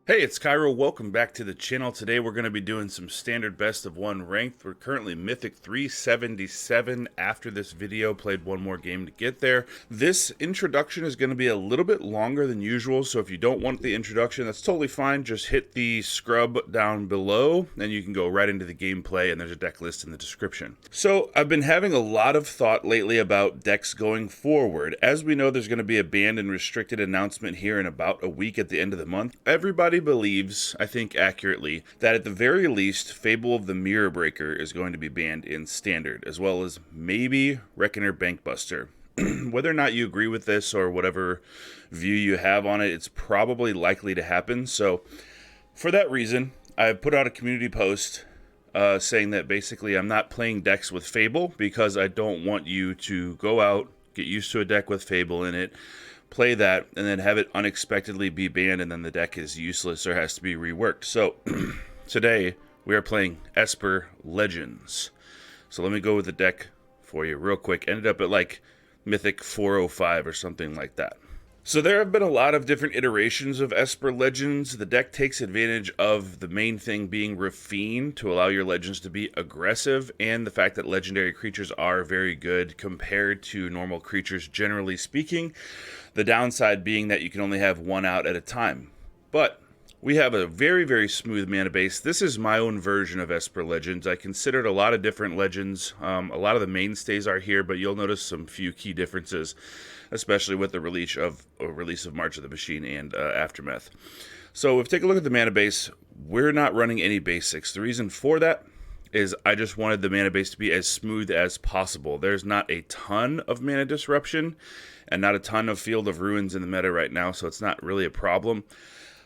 Hey, it's Cairo. Welcome back to the channel. Today we're going to be doing some standard best of one ranked. We're currently Mythic 377 after this video. Played one more game to get there. This introduction is going to be a little bit longer than usual, so if you don't want the introduction, that's totally fine. Just hit the scrub down below, and you can go right into the gameplay, and there's a deck list in the description. So I've been having a lot of thought lately about decks going forward. As we know, there's going to be a banned and restricted announcement here in about a week at the end of the month. Everybody believes, I think accurately, that at the very least, Fable of the Mirror Breaker is going to be banned in Standard, as well as maybe Reckoner Bankbuster. Whether or not you agree with this or whatever view you have on it, it's probably likely to happen. So, for that reason, I put out a community post saying that basically I'm not playing decks with Fable because I don't want you to go out, get used to a deck with Fable in it, play that, and then have it unexpectedly be banned, and then the deck is useless or has to be reworked. So, today, we are playing Esper Legends. So let me go with the deck for you real quick. Ended up at like Mythic 405 or something like that. So there have been a lot of different iterations of Esper Legends. The deck takes advantage of the main thing being Raffine to allow your legends to be aggressive, and the fact that legendary creatures are very good compared to normal creatures generally speaking. The downside being that you can only have one out at a time. But we have a very, very smooth mana base. This is my own version of Esper Legends. I considered a lot of different legends. A lot of the mainstays are here, but you'll notice some few key differences, especially with the release of March of the Machine and Aftermath. So if we take a look at the mana base, we're not running any basics. The reason for that is I just wanted the mana base to be as smooth as possible. There's not a ton of mana disruption and not a ton of Field of Ruins in the meta right now, so it's not really a problem.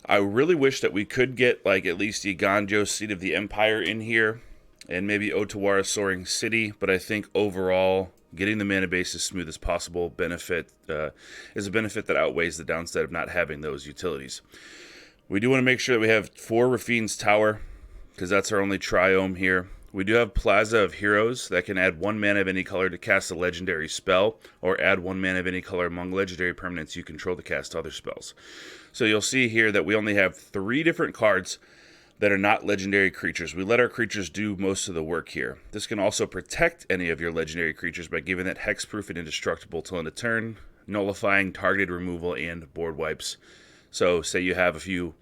I really wish that we could get like at least Iganjo, Seat of the Empire in here, and maybe Otawara Soaring City, but I think overall getting the mana base as smooth as possible is a benefit that outweighs the downside of not having those utilities. We do want to make sure that we have 4 Raffine's Tower, because that's our only triome here. We do have Plaza of Heroes that can add 1 mana of any color to cast a legendary spell, or add 1 mana of any color among legendary permanents you control to cast other spells. So you'll see here that we only have 3 different cards that are not legendary creatures. We let our creatures do most of the work here. This can also protect any of your legendary creatures by giving it hexproof and indestructible till end of turn, nullifying targeted removal and board wipes. So say you have a few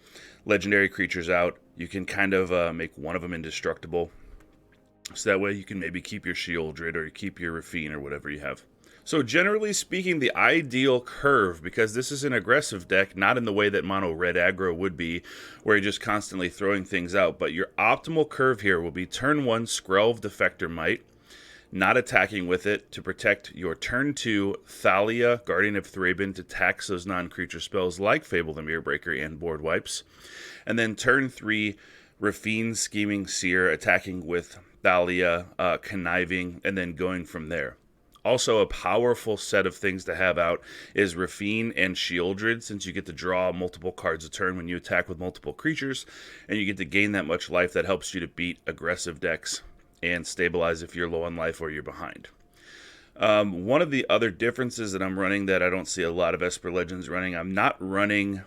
legendary creatures out, you can kind of make one of them indestructible. So that way you can maybe keep your Shieldred or keep your Raffine or whatever you have. So generally speaking, the ideal curve, because this is an aggressive deck, not in the way that mono red aggro would be, where you're just constantly throwing things out, but your optimal curve here will be turn 1 Skrelv Defector Might, not attacking with it, to protect your turn 2 Thalia, Guardian of Thraben, to tax those non-creature spells like Fable the Mirror Breaker and board wipes, and then turn 3 Raffine Scheming Seer, attacking with Thalia, conniving, and then going from there. Also, a powerful set of things to have out is Raffine and Shieldred, since you get to draw multiple cards a turn when you attack with multiple creatures, and you get to gain that much life that helps you to beat aggressive decks and stabilize if you're low on life or you're behind. One of the other differences that I'm running that I don't see a lot of Esper Legends running, I'm not running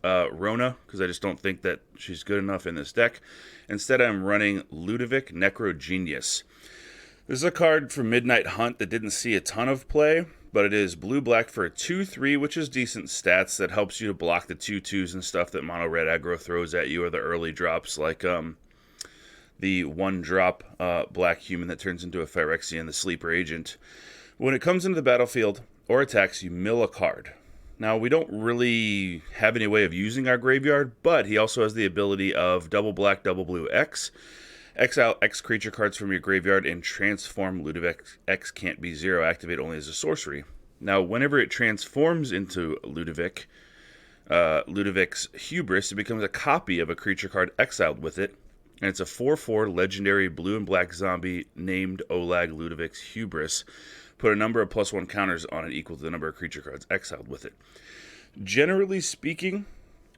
Rona, because I just don't think that she's good enough in this deck. Instead, I'm running Ludevic Necro Genius. This is a card from Midnight Hunt that didn't see a ton of play, but it is blue-black for a 2/3, which is decent stats that helps you to block the 2/2s and stuff that mono red aggro throws at you, or the early drops like the 1-drop black human that turns into a Phyrexian, the sleeper agent. When it comes into the battlefield or attacks, you mill a card. Now, we don't really have any way of using our graveyard, but he also has the ability of double black, double blue X. Exile X creature cards from your graveyard and transform Ludevic X can't be 0, activate only as a sorcery. Now, whenever it transforms into Ludevic, Ludevic's Hubris, it becomes a copy of a creature card exiled with it, and it's a 4/4 legendary blue and black zombie named Olag Ludevic's Hubris. Put a number of +1 counters on it equal to the number of creature cards exiled with it. Generally speaking,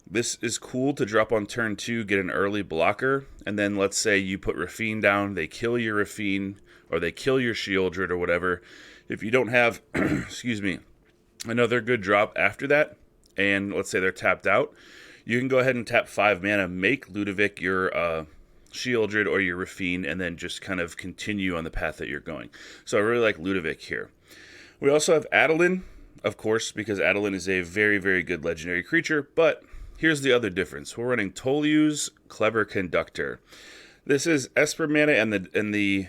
this is cool to drop on turn 2, get an early blocker, and then let's say you put Raffine down, they kill your Raffine, or they kill your Shieldred or whatever. If you don't have, excuse me, another good drop after that, and let's say they're tapped out, you can go ahead and tap 5 mana, make Ludevic your Shieldred or your Rafine, and then just kind of continue on the path that you're going. So I really like Ludevic here. We also have Adeline, of course, because Adeline is a very, very good legendary creature, but here's the other difference. We're running Toluz, Clever Conductor. This is Esper mana, and the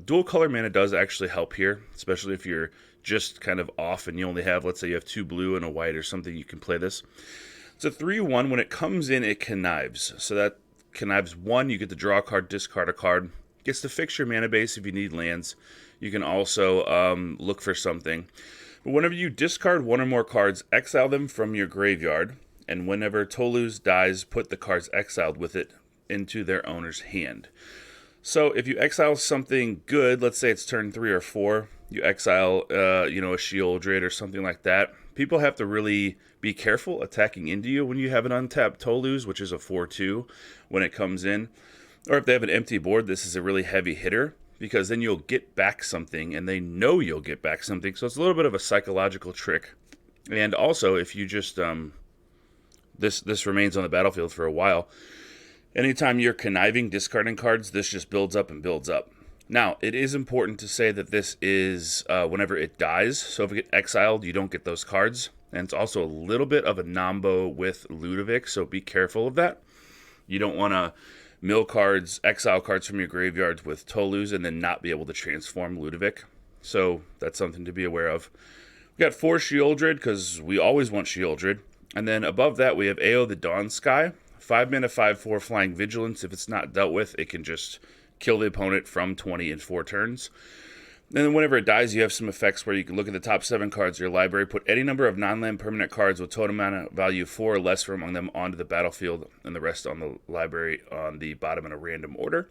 dual color mana does actually help here, especially if you're just kind of off and you only have, let's say you have 2 blue and a white or something, you can play this. It's a 3/1. When it comes in, it connives. So that connives 1, you get to draw a card, discard a card. Gets to fix your mana base if you need lands. You can also look for something. But whenever you discard 1 or more cards, exile them from your graveyard. And whenever Toluz dies, put the cards exiled with it into their owner's hand. So if you exile something good, let's say it's turn 3 or 4, you exile a Shieldred or something like that. People have to really be careful attacking into you when you have an untapped Toluz, which is a 4/2 when it comes in. Or if they have an empty board, this is a really heavy hitter, because then you'll get back something, and they know you'll get back something. So it's a little bit of a psychological trick. And also, if you just this remains on the battlefield for a while, anytime you're conniving, discarding cards, this just builds up and builds up. Now, it is important to say that this is whenever it dies. So if it gets exiled, you don't get those cards. And it's also a little bit of a nombo with Ludevic, so be careful of that. You don't want to mill cards, exile cards from your graveyards with Toluz, and then not be able to transform Ludevic. So that's something to be aware of. We got 4 Shieldred, because we always want Shieldred. And then above that, we have Ao the Dawnsky. 5 mana, 5/4 Flying Vigilance. If it's not dealt with, it can just kill the opponent from 20 in 4 turns. And then whenever it dies, you have some effects where you can look at the top 7 cards of your library, put any number of non-land permanent cards with total mana value 4 or less from among them onto the battlefield, and the rest on the library on the bottom in a random order.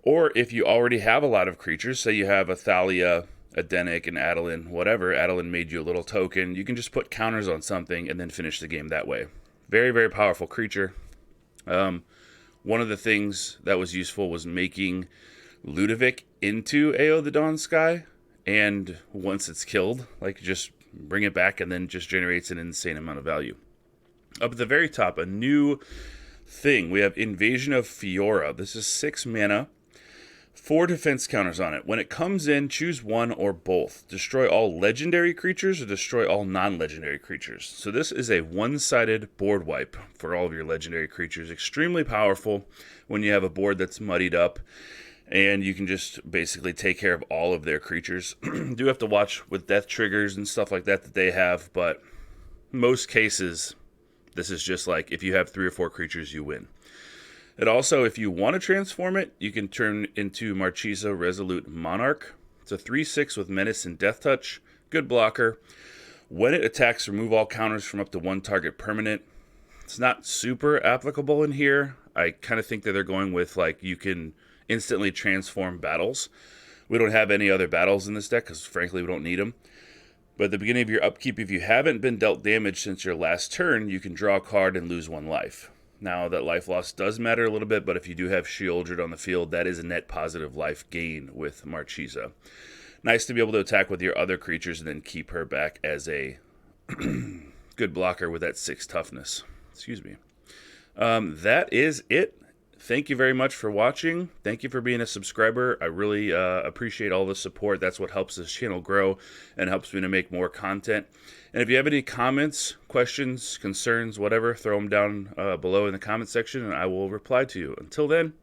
Or if you already have a lot of creatures, say you have a Thalia, a Dennick, an Adeline, whatever, Adeline made you a little token, you can just put counters on something and then finish the game that way. Very, very powerful creature. One of the things that was useful was making Ludevic into Ao the Dawnsky, and once it's killed, like, just bring it back and then just generates an insane amount of value. Up at the very top, a new thing. We have Invasion of Fiora. This is 6 mana, 4 defense counters on it. When it comes in, choose one or both. Destroy all legendary creatures or destroy all non-legendary creatures. So this is a one-sided board wipe for all of your legendary creatures. Extremely powerful when you have a board that's muddied up, and you can just basically take care of all of their creatures. You do have to watch with death triggers and stuff like that they have, but most cases, this is just like if you have 3 or 4 creatures, you win. It also, if you want to transform it, you can turn into Marchesa Resolute Monarch. It's a 3/6 with Menace and Death Touch. Good blocker. When it attacks, remove all counters from up to 1 target permanent. It's not super applicable in here. I kind of think that they're going with, like, you can instantly transform battles. We don't have any other battles in this deck because, frankly, we don't need them. But at the beginning of your upkeep, if you haven't been dealt damage since your last turn, you can draw a card and lose 1 life. Now, that life loss does matter a little bit, but if you do have Shieldred on the field, that is a net positive life gain with Marchesa. Nice to be able to attack with your other creatures and then keep her back as a good blocker with that 6 toughness. Excuse me. That is it. Thank you very much for watching. Thank you for being a subscriber. I really appreciate all the support. That's what helps this channel grow and helps me to make more content. And if you have any comments, questions, concerns, whatever, throw them down below in the comment section and I will reply to you. Until then,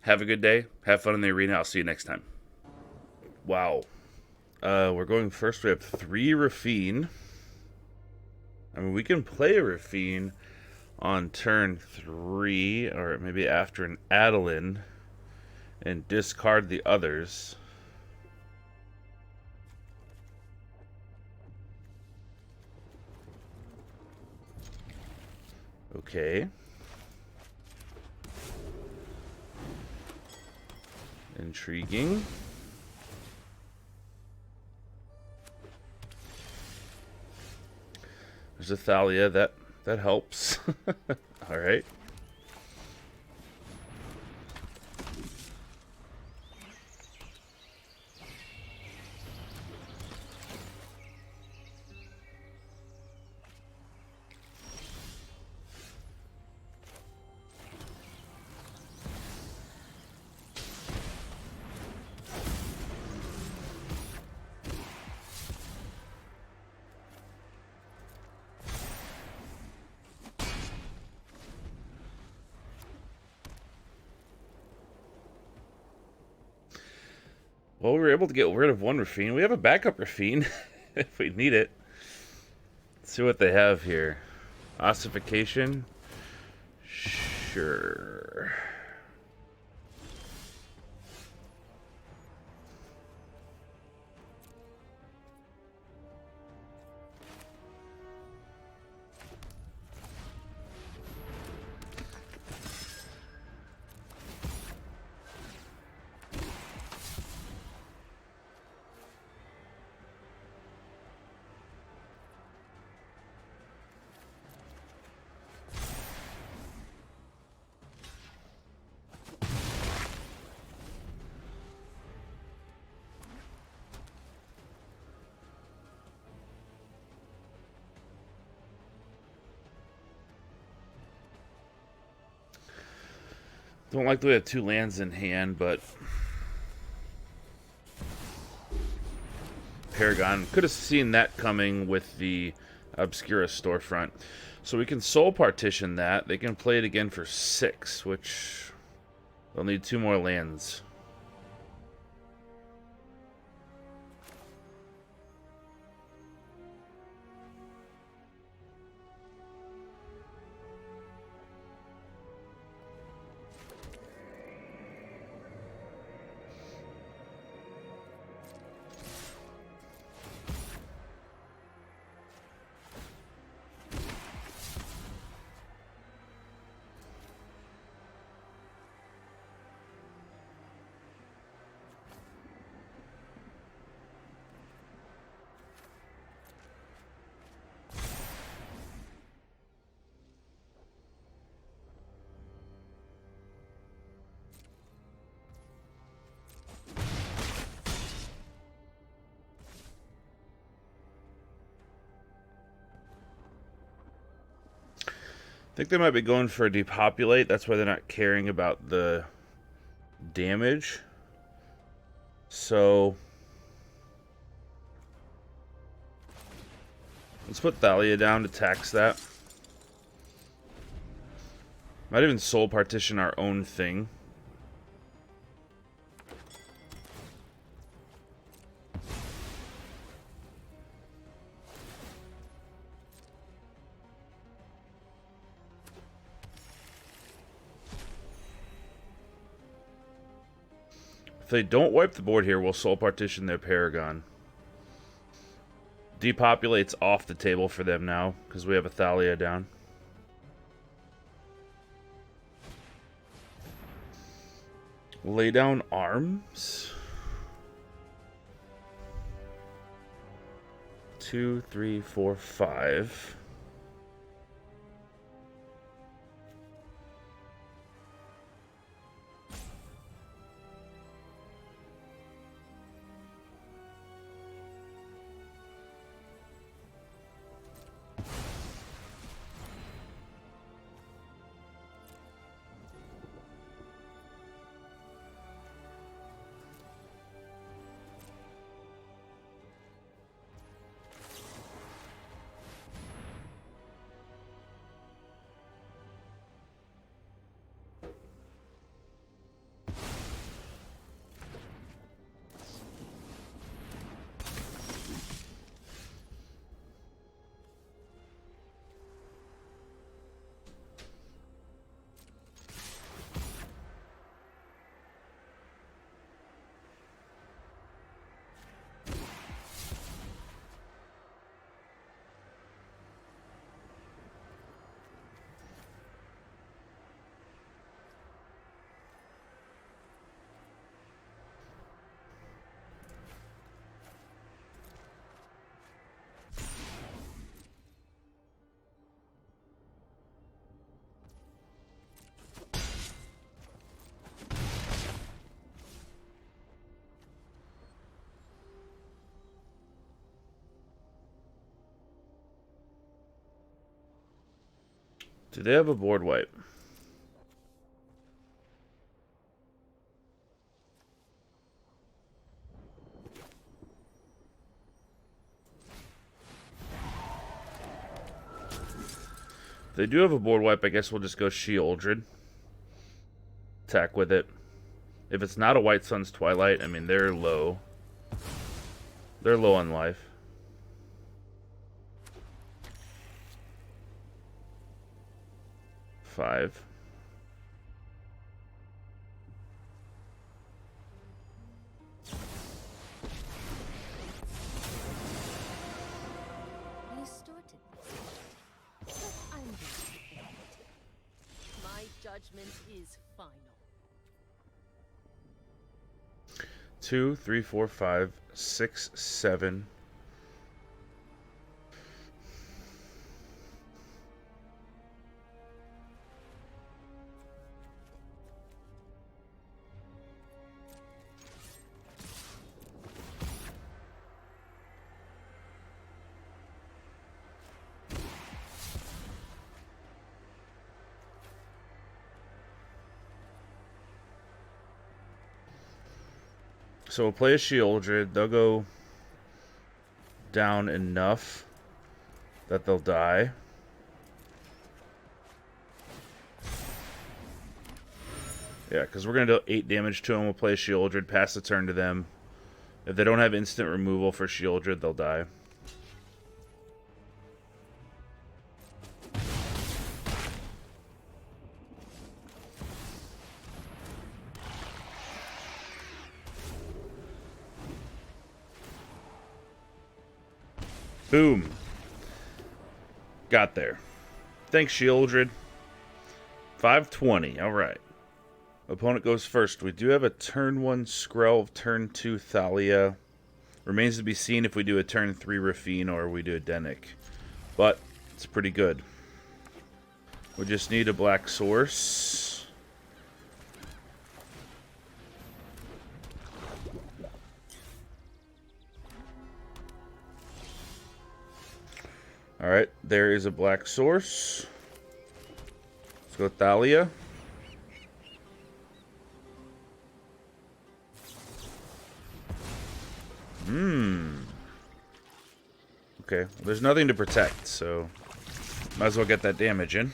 have a good day. Have fun in the arena. I'll see you next time. Wow. We're going first. We have 3 Rafine. I mean, we can play a Rafine on turn 3, or maybe after an Adeline, and discard the others. Okay. Intriguing. There's a Thalia, that helps. All right. Well, we were able to get rid of one Rafine. We have a backup Rafine if we need it. Let's see what they have here. Ossification. Sure. Don't like that we have 2 lands in hand, but Paragon could have seen that coming with the Obscura storefront. So we can soul partition that. They can play it again for 6, which they'll need 2 more lands. I think they might be going for a depopulate. That's why they're not caring about the damage. So let's put Thalia down to tax that. Might even soul partition our own thing. If they don't wipe the board here, we'll soul partition their Paragon. Depopulate's off the table for them now, because we have a Thalia down. Lay down arms. 2, 3, 4, 5. Do they have a board wipe? If they do have a board wipe, I guess we'll just go She-Uldred. Attack with it. If it's not a White Sun's Twilight, I mean, they're low. They're low on life. Five. You started this, but I'm going to end it. My judgment is final. 2, 3, 4, 5, 6, 7. So we'll play a Shieldred. They'll go down enough that they'll die. Yeah, because we're going to do 8 damage to them. We'll play a Shieldred, pass the turn to them. If they don't have instant removal for Shieldred, they'll die. Boom. Got there. Thanks, Shieldred. 520. Alright. Opponent goes first. We do have a turn 1 Skrelv, turn 2 Thalia. Remains to be seen if we do a turn 3 Rafine or we do a Dennick. But it's pretty good. We just need a black source. Alright, there is a black source. Let's go Thalia. Okay, well, there's nothing to protect, so might as well get that damage in.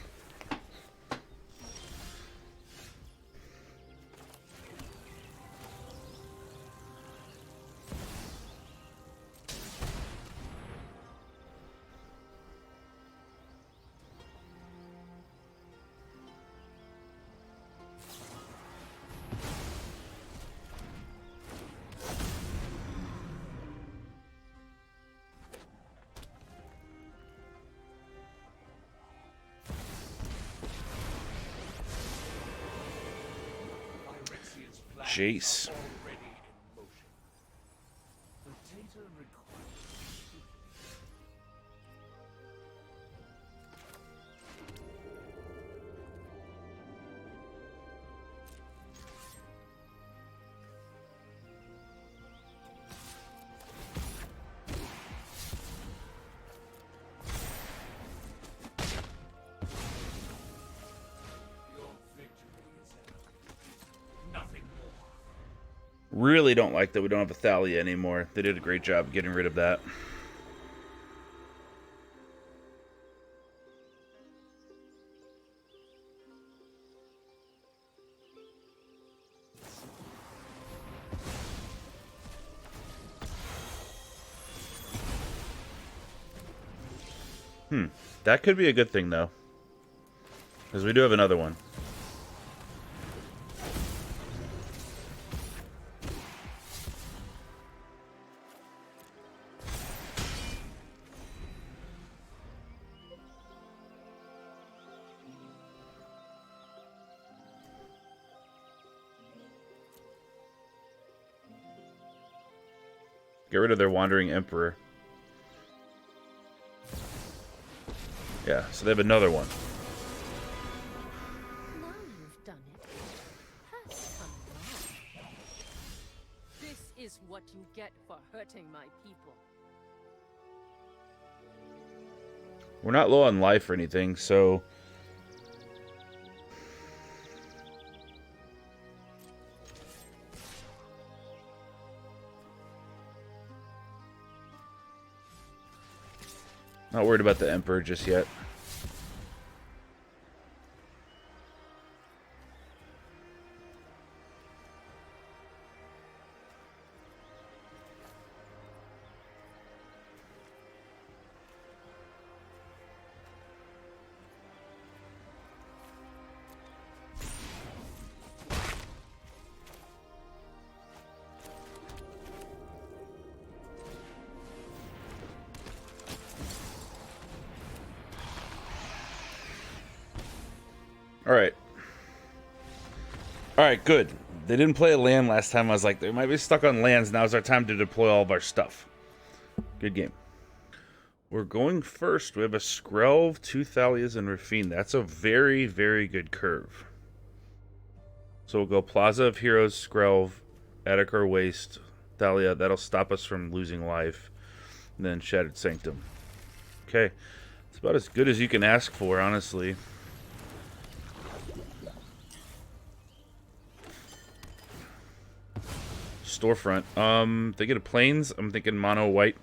Jace. Really don't like that we don't have a Thalia anymore. They did a great job getting rid of that. That could be a good thing, though. Because we do have another one. Get rid of their Wandering Emperor. Yeah, so they have another one. Now you've done it. Has come along. This is what you get for hurting my people. We're not low on life or anything, so... Not worried about the Emperor just yet. Alright. Alright, good. They didn't play a land last time. I was like, they might be stuck on lands. Now's our time to deploy all of our stuff. Good game. We're going first. We have a Skrelv, 2 Thalias, and Rafine. That's a very, very good curve. So we'll go Plaza of Heroes, Skrelv, Atticor Waste, Thalia. That'll stop us from losing life. And then Shattered Sanctum. Okay. It's about as good as you can ask for, honestly. Storefront. They get a Plains. I'm thinking mono white.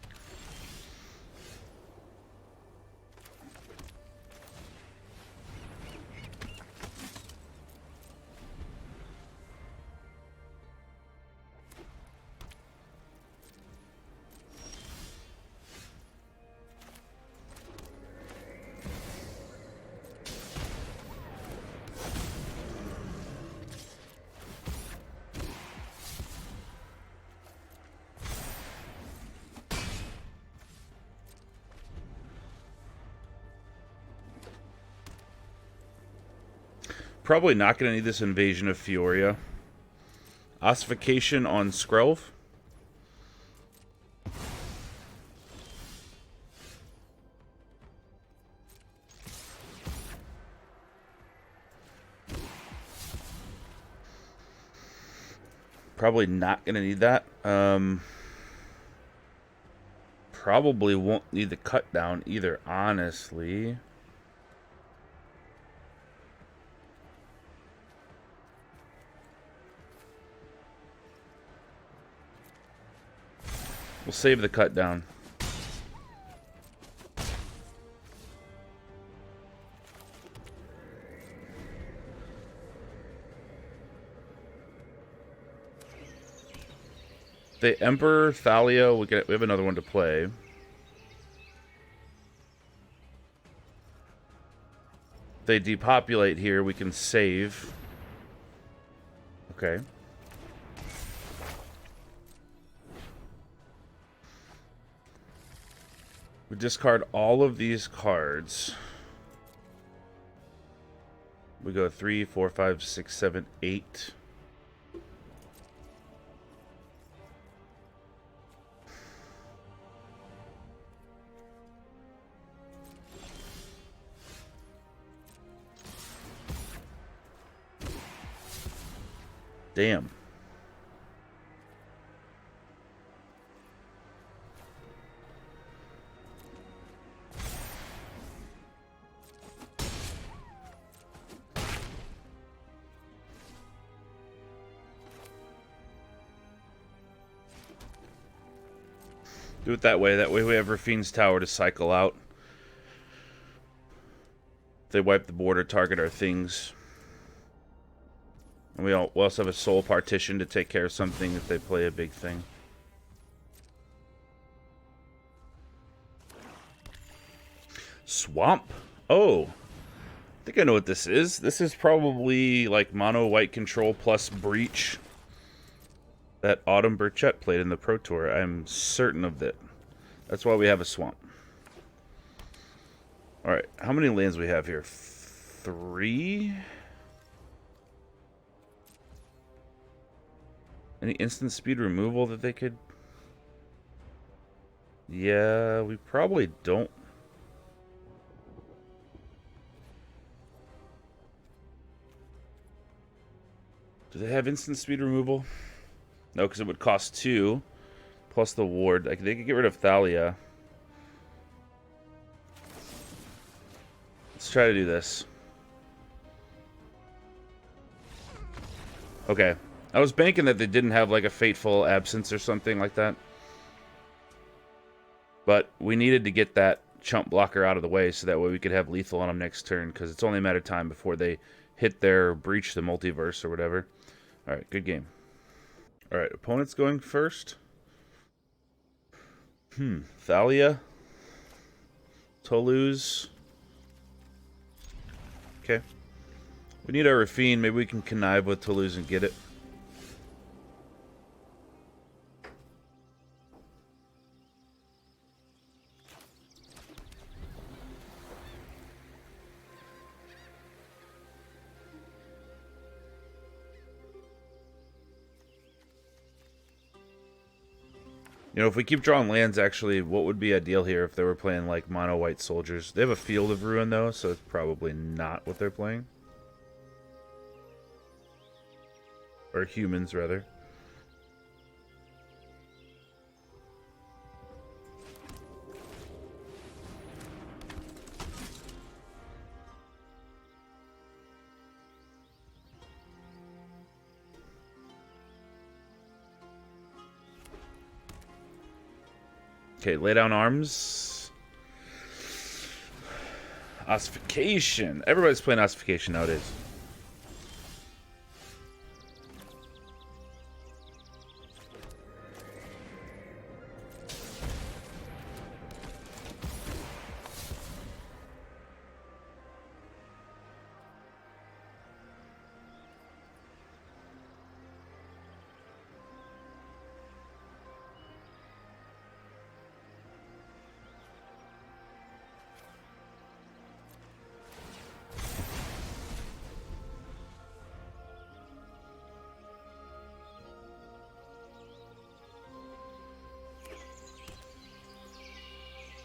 Probably not going to need this Invasion of Fioria. Ossification on Skrelv. Probably not going to need that. Probably won't need the cut down either, honestly. We'll save the cut down. The Emperor, Thalia, we have another one to play. They depopulate here, we can save. Okay. We discard all of these cards. We go 3, 4, 5, 6, 7, 8. Damn. Do it that way. That way we have Rafine's Tower to cycle out. If they wipe the board or target our things. And we also have a Soul Partition to take care of something if they play a big thing. Swamp. Oh. I think I know what this is. This is probably like mono white control plus breach that Autumn Burchett played in the Pro Tour. I'm certain of that. That's why we have a swamp. Alright, how many lands we have here? 3? Any instant speed removal that they could... Yeah, we probably don't. Do they have instant speed removal? No, because it would cost 2 plus the ward. Like, they could get rid of Thalia. Let's try to do this. Okay. I was banking that they didn't have like a fateful absence or something like that. But we needed to get that chump blocker out of the way so that way we could have lethal on them next turn, because it's only a matter of time before they hit their breach the multiverse or whatever. Alright, good game. Alright, opponent's going first. Thalia. Toluz. Okay. We need our Rafine. Maybe we can connive with Toluz and get it. You know, if we keep drawing lands, actually, what would be ideal here if they were playing, like, mono-white soldiers? They have a Field of Ruin, though, so it's probably not what they're playing. Or humans, rather. Okay, lay down arms. Ossification. Everybody's playing Ossification nowadays.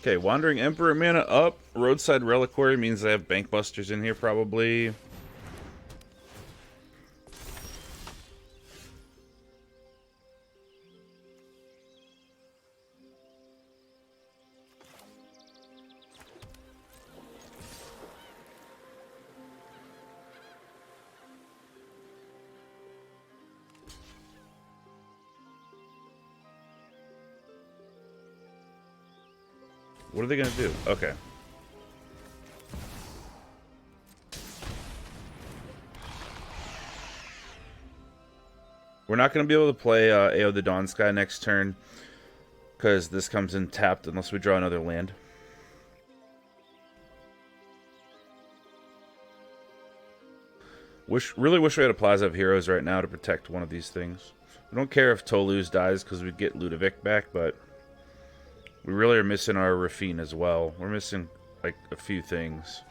Okay, Wandering Emperor mana up. Roadside Reliquary means they have Bankbusters in here, probably. What are they going to do? Okay. We're not going to be able to play AO the Dawn Sky next turn, because this comes in tapped unless we draw another land. Really wish we had a Plaza of Heroes right now to protect one of these things. We don't care if Toluz dies because we get Ludevic back, but we really are missing our Rafine as well. We're missing, like, a few things.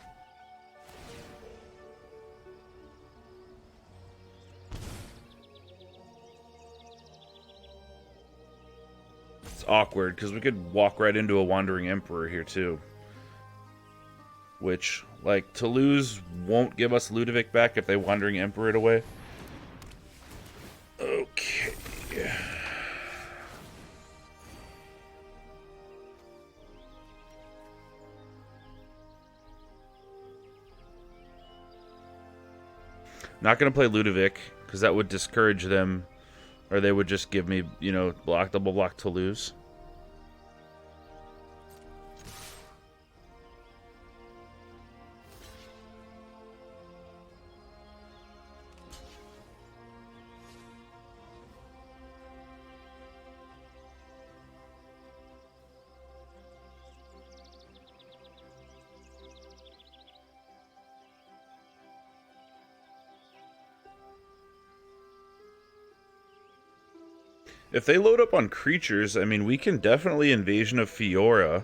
It's awkward, because we could walk right into a Wandering Emperor here, too. Which, like, Toluz won't give us Ludevic back if they Wandering Emperor it away. Okay. Not going to play Ludevic, because that would discourage them. Or they would just give me, you know, double block to lose. If they load up on creatures, I mean, we can definitely Invasion of Fiora.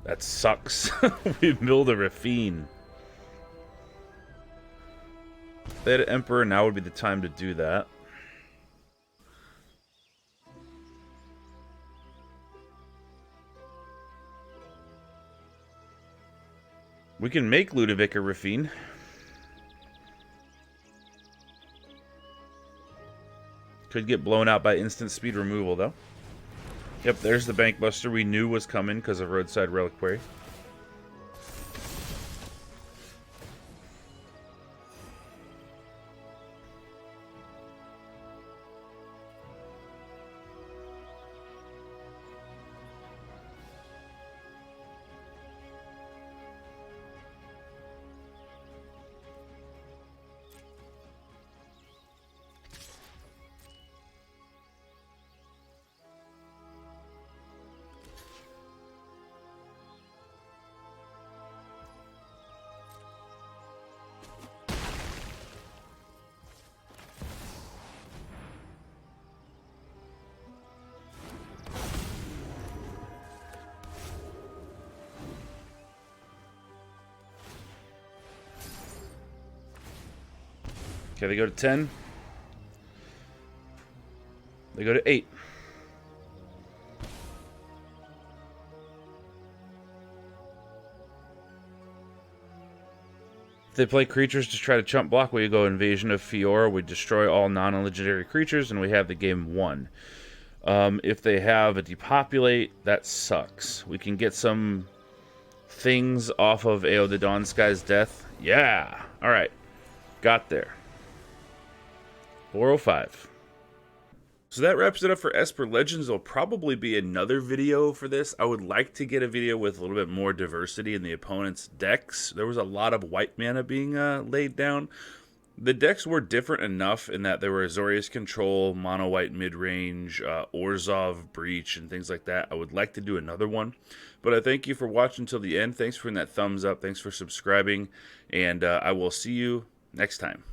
That sucks. We milled a Rafine. If they had an Emperor, now would be the time to do that. We can make Ludevic a Rafine. Could get blown out by instant speed removal, though. Yep, there's the Bankbuster we knew was coming because of Roadside Reliquary. Okay, they go to 10. They go to 8. If they play creatures to try to chump block, we go Invasion of Fiora. We destroy all non-legendary creatures, and we have the game won. If they have a depopulate, that sucks. We can get some things off of Ao the Dawn Sky's death. Yeah! Alright. Got there. 405. So that wraps it up for Esper Legends. There'll probably be another video for this. I would like to get a video with a little bit more diversity in the opponent's decks. There was a lot of white mana being laid down. The decks were different enough in that there were Azorius Control, Mono White Midrange, Orzhov Breach, and things like that. I would like to do another one. But I thank you for watching until the end. Thanks for that thumbs up. Thanks for subscribing. And I will see you next time.